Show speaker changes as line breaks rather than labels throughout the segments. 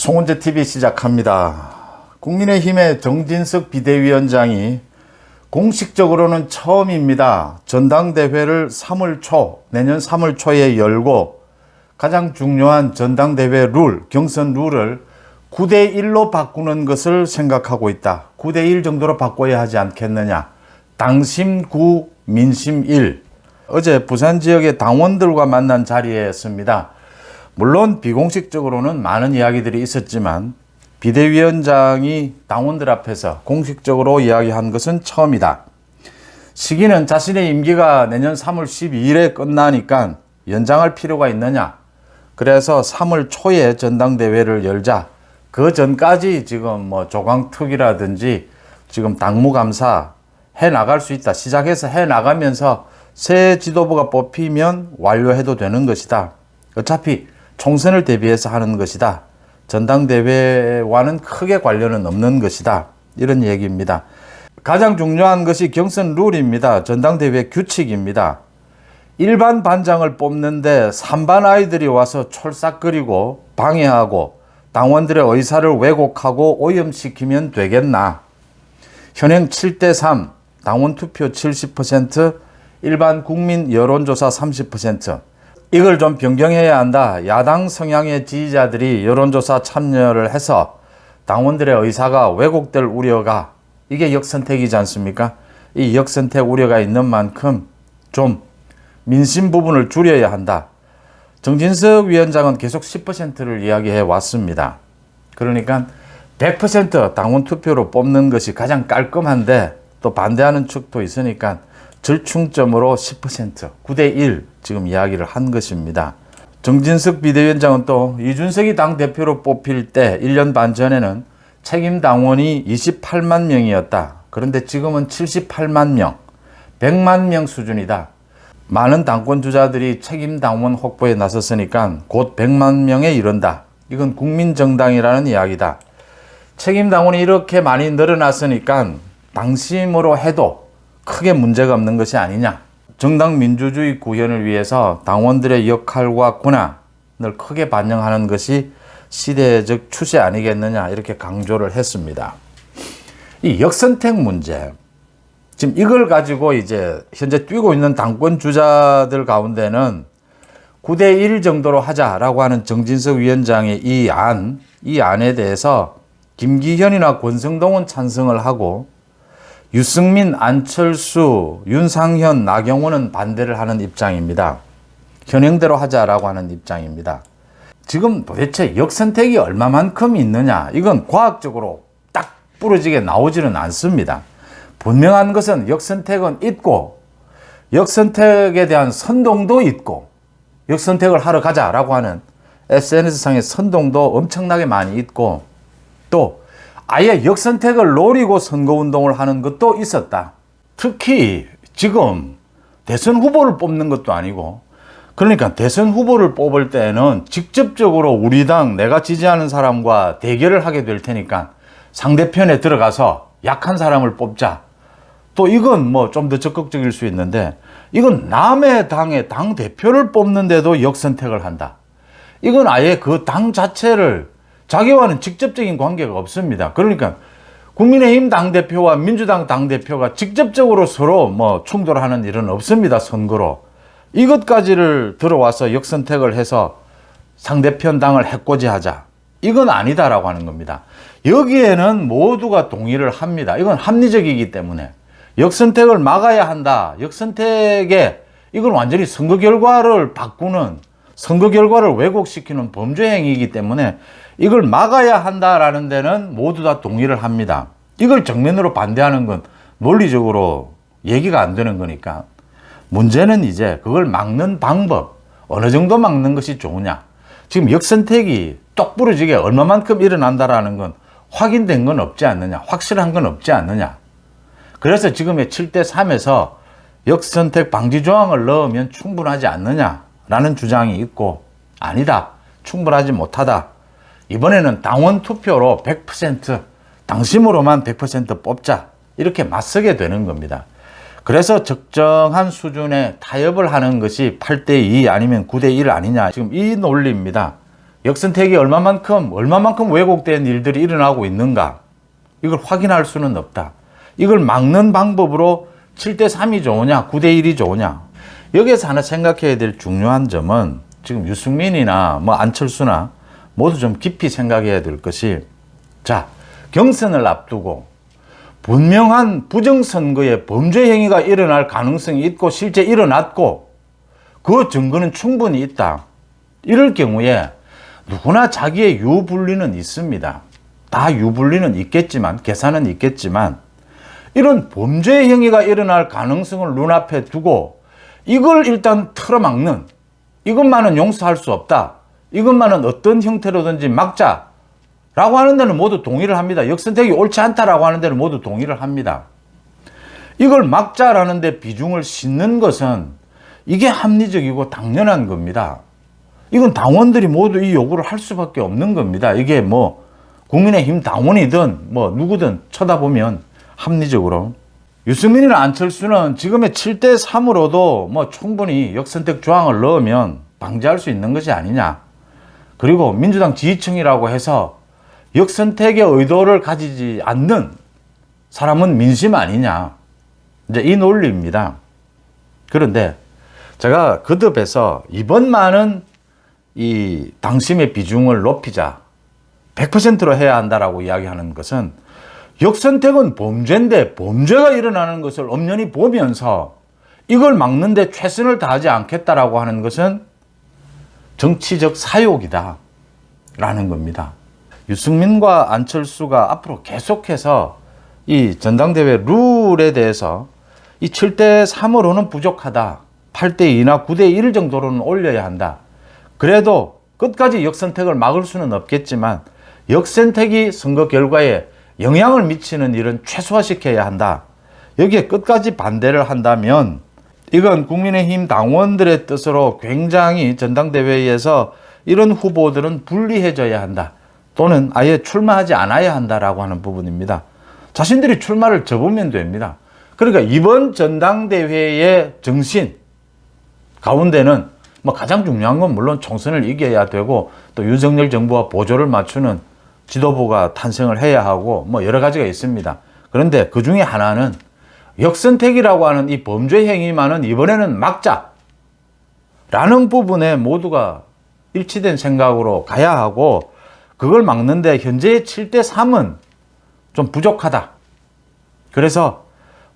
송은재 TV 시작합니다. 국민의힘의 정진석 비대위원장이 공식적으로는 처음입니다. 전당대회를 3월 초, 내년 3월 초에 열고 가장 중요한 전당대회 룰, 경선 룰을 9대1로 바꾸는 것을 생각하고 있다. 9대1 정도로 바꿔야 하지 않겠느냐. 당심 9, 민심 1. 어제 부산 지역의 당원들과 만난 자리였습니다. 물론 비공식적으로는 많은 이야기들이 있었지만 비대위원장이 당원들 앞에서 공식적으로 이야기한 것은 처음이다. 시기는 자신의 임기가 내년 3월 12일에 끝나니까 연장할 필요가 있느냐. 그래서 3월 초에 전당대회를 열자. 그 전까지 지금 조강특위라든지 지금 당무감사 해 나갈 수 있다. 시작해서 해 나가면서 새 지도부가 뽑히면 완료해도 되는 것이다. 어차피 총선을 대비해서 하는 것이다. 전당대회와는 크게 관련은 없는 것이다. 이런 얘기입니다. 가장 중요한 것이 경선 룰입니다. 전당대회 규칙입니다. 일반 반장을 뽑는데 3반 아이들이 와서 촐싹거리고 방해하고 당원들의 의사를 왜곡하고 오염시키면 되겠나. 현행 7대3 당원 투표 70%, 일반 국민 여론조사 30%. 이걸 좀 변경해야 한다. 야당 성향의 지지자들이 여론조사 참여를 해서 당원들의 의사가 왜곡될 우려가, 이게 역선택이지 않습니까? 이 역선택 우려가 있는 만큼 좀 민심 부분을 줄여야 한다. 정진석 위원장은 계속 10%를 이야기해 왔습니다. 그러니까 100% 당원 투표로 뽑는 것이 가장 깔끔한데 또 반대하는 측도 있으니까 절충점으로 10%, 9대1 지금 이야기를 한 것입니다. 정진석 비대위원장은 또 이준석이 당대표로 뽑힐 때 1년 반 전에는 책임 당원이 28만 명이었다. 그런데 지금은 78만 명, 100만 명 수준이다. 많은 당권 주자들이 책임 당원 확보에 나섰으니까 곧 100만 명에 이른다. 이건 국민정당이라는 이야기다. 책임 당원이 이렇게 많이 늘어났으니까 당심으로 해도 크게 문제가 없는 것이 아니냐. 정당 민주주의 구현을 위해서 당원들의 역할과 권한을 크게 반영하는 것이 시대적 추세 아니겠느냐, 이렇게 강조를 했습니다. 이 역선택 문제, 지금 이걸 가지고 이제 현재 뛰고 있는 당권 주자들 가운데는 9대1 정도로 하자라고 하는 정진석 위원장의 이 안에 대해서 김기현이나 권성동은 찬성을 하고 유승민, 안철수, 윤상현, 나경원은 반대를 하는 입장입니다. 현행대로 하자라고 하는 입장입니다. 지금 도대체 역선택이 얼마만큼 있느냐, 이건 과학적으로 딱 부러지게 나오지는 않습니다. 분명한 것은 역선택은 있고 역선택에 대한 선동도 있고 역선택을 하러 가자라고 하는 SNS상의 선동도 엄청나게 많이 있고 또 아예 역선택을 노리고 선거운동을 하는 것도 있었다. 특히 지금 대선 후보를 뽑는 것도 아니고, 그러니까 대선 후보를 뽑을 때는 직접적으로 우리 당 내가 지지하는 사람과 대결을 하게 될 테니까 상대편에 들어가서 약한 사람을 뽑자. 또 이건 좀 더 적극적일 수 있는데, 이건 남의 당의 당대표를 뽑는데도 역선택을 한다. 이건 아예 그 당 자체를 자기와는 직접적인 관계가 없습니다. 그러니까 국민의힘 당대표와 민주당 당대표가 직접적으로 서로 충돌하는 일은 없습니다. 선거로. 이것까지를 들어와서 역선택을 해서 상대편 당을 해코지하자. 이건 아니다라고 하는 겁니다. 여기에는 모두가 동의를 합니다. 이건 합리적이기 때문에. 역선택을 막아야 한다. 역선택에 이건 완전히 선거 결과를 바꾸는, 선거 결과를 왜곡시키는 범죄 행위이기 때문에 이걸 막아야 한다라는 데는 모두 다 동의를 합니다. 이걸 정면으로 반대하는 건 논리적으로 얘기가 안 되는 거니까. 문제는 이제 그걸 막는 방법, 어느 정도 막는 것이 좋으냐. 지금 역선택이 똑부러지게 얼마만큼 일어난다라는 건 확인된 건 없지 않느냐, 확실한 건 없지 않느냐. 그래서 지금의 7대3에서 역선택 방지 조항을 넣으면 충분하지 않느냐라는 주장이 있고, 아니다, 충분하지 못하다. 이번에는 당원 투표로 100%, 당심으로만 100% 뽑자. 이렇게 맞서게 되는 겁니다. 그래서 적정한 수준의 타협을 하는 것이 8대2 아니면 9대1 아니냐. 지금 이 논리입니다. 역선택이 얼마만큼 왜곡된 일들이 일어나고 있는가, 이걸 확인할 수는 없다. 이걸 막는 방법으로 7대3이 좋으냐 9대1이 좋으냐, 여기에서 하나 생각해야 될 중요한 점은 지금 유승민이나 뭐 안철수나 모두 좀 깊이 생각해야 될 것이, 자, 경선을 앞두고 분명한 부정선거의 범죄 행위가 일어날 가능성이 있고 실제 일어났고 그 증거는 충분히 있다. 이럴 경우에 누구나 자기의 유불리는 있습니다. 다 유불리는 있겠지만, 계산은 있겠지만, 이런 범죄 행위가 일어날 가능성을 눈앞에 두고 이걸 일단 틀어막는, 이것만은 용서할 수 없다, 이것만은 어떤 형태로든지 막자 라고 하는 데는 모두 동의를 합니다. 역선택이 옳지 않다라고 하는 데는 모두 동의를 합니다. 이걸 막자라는 데 비중을 싣는 것은 이게 합리적이고 당연한 겁니다. 이건 당원들이 모두 이 요구를 할 수밖에 없는 겁니다. 이게 뭐 국민의힘 당원이든 뭐 누구든 쳐다보면 합리적으로. 유승민이나 안철수는 지금의 7대3으로도 뭐 충분히 역선택 조항을 넣으면 방지할 수 있는 것이 아니냐. 그리고 민주당 지지층이라고 해서 역선택의 의도를 가지지 않는 사람은 민심 아니냐. 이제 이 논리입니다. 그런데 제가 거듭해서 이번만은 이 당심의 비중을 높이자, 100%로 해야 한다라고 이야기하는 것은, 역선택은 범죄인데 범죄가 일어나는 것을 엄연히 보면서 이걸 막는데 최선을 다하지 않겠다라고 하는 것은 정치적 사욕이다 라는 겁니다. 유승민과 안철수가 앞으로 계속해서 이 전당대회 룰에 대해서 이 7대3으로는 부족하다, 8대2나 9대1 정도로는 올려야 한다, 그래도 끝까지 역선택을 막을 수는 없겠지만 역선택이 선거 결과에 영향을 미치는 일은 최소화시켜야 한다, 여기에 끝까지 반대를 한다면 이건 국민의힘 당원들의 뜻으로 굉장히 전당대회에서 이런 후보들은 불리해져야 한다, 또는 아예 출마하지 않아야 한다라고 하는 부분입니다. 자신들이 출마를 접으면 됩니다. 그러니까 이번 전당대회의 정신 가운데는 뭐 가장 중요한 건 물론 총선을 이겨야 되고 또 윤석열 정부와 보조를 맞추는 지도부가 탄생을 해야 하고 뭐 여러 가지가 있습니다. 그런데 그 중에 하나는 역선택이라고 하는 이 범죄 행위만은 이번에는 막자 라는 부분에 모두가 일치된 생각으로 가야 하고, 그걸 막는데 현재의 7대3은 좀 부족하다. 그래서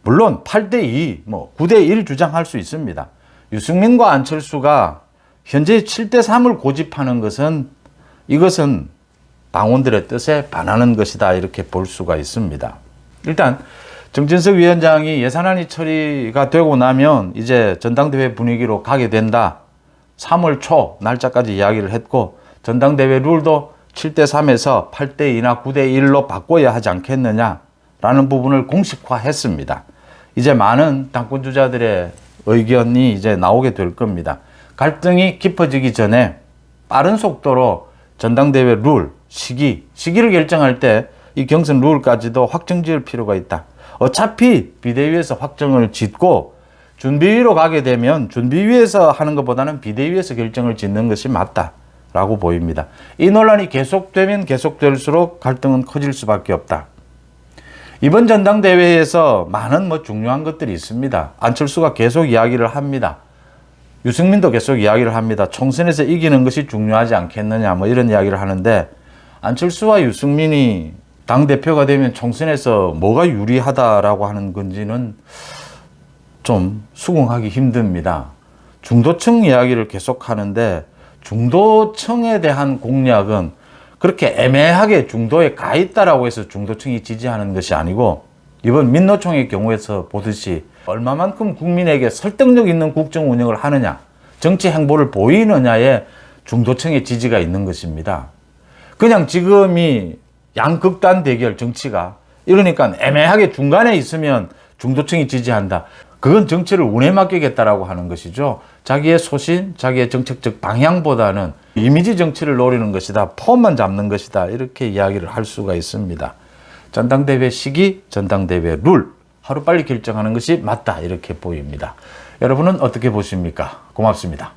물론 8대2, 뭐 9대1 주장할 수 있습니다. 유승민과 안철수가 현재 7대3을 고집하는 것은, 이것은 당원들의 뜻에 반하는 것이다, 이렇게 볼 수가 있습니다. 일단 정진석 위원장이 예산안이 처리가 되고 나면 이제 전당대회 분위기로 가게 된다, 3월 초 날짜까지 이야기를 했고, 전당대회 룰도 7대3에서 8대2나 9대1로 바꿔야 하지 않겠느냐라는 부분을 공식화했습니다. 이제 많은 당권 주자들의 의견이 이제 나오게 될 겁니다. 갈등이 깊어지기 전에 빠른 속도로 전당대회 룰, 시기를 결정할 때 이 경선 룰까지도 확정 지을 필요가 있다. 어차피 비대위에서 확정을 짓고 준비위로 가게 되면 준비위에서 하는 것보다는 비대위에서 결정을 짓는 것이 맞다라고 보입니다. 이 논란이 계속되면 계속될수록 갈등은 커질 수밖에 없다. 이번 전당대회에서 많은 중요한 것들이 있습니다. 안철수가 계속 이야기를 합니다. 유승민도 계속 이야기를 합니다. 총선에서 이기는 것이 중요하지 않겠느냐, 이런 이야기를 하는데, 안철수와 유승민이 당대표가 되면 총선에서 뭐가 유리하다라고 하는 건지는 좀 수긍하기 힘듭니다. 중도층 이야기를 계속 하는데, 중도층에 대한 공략은 그렇게 애매하게 중도에 가 있다라고 해서 중도층이 지지하는 것이 아니고, 이번 민노총의 경우에서 보듯이 얼마만큼 국민에게 설득력 있는 국정 운영을 하느냐, 정치 행보를 보이느냐에 중도층의 지지가 있는 것입니다. 그냥 지금이 양극단 대결 정치가, 이러니까 애매하게 중간에 있으면 중도층이 지지한다. 그건 정치를 운에 맡기겠다라고 하는 것이죠. 자기의 소신, 자기의 정책적 방향보다는 이미지 정치를 노리는 것이다, 폼만 잡는 것이다, 이렇게 이야기를 할 수가 있습니다. 전당대회 시기, 전당대회 룰, 하루빨리 결정하는 것이 맞다, 이렇게 보입니다. 여러분은 어떻게 보십니까? 고맙습니다.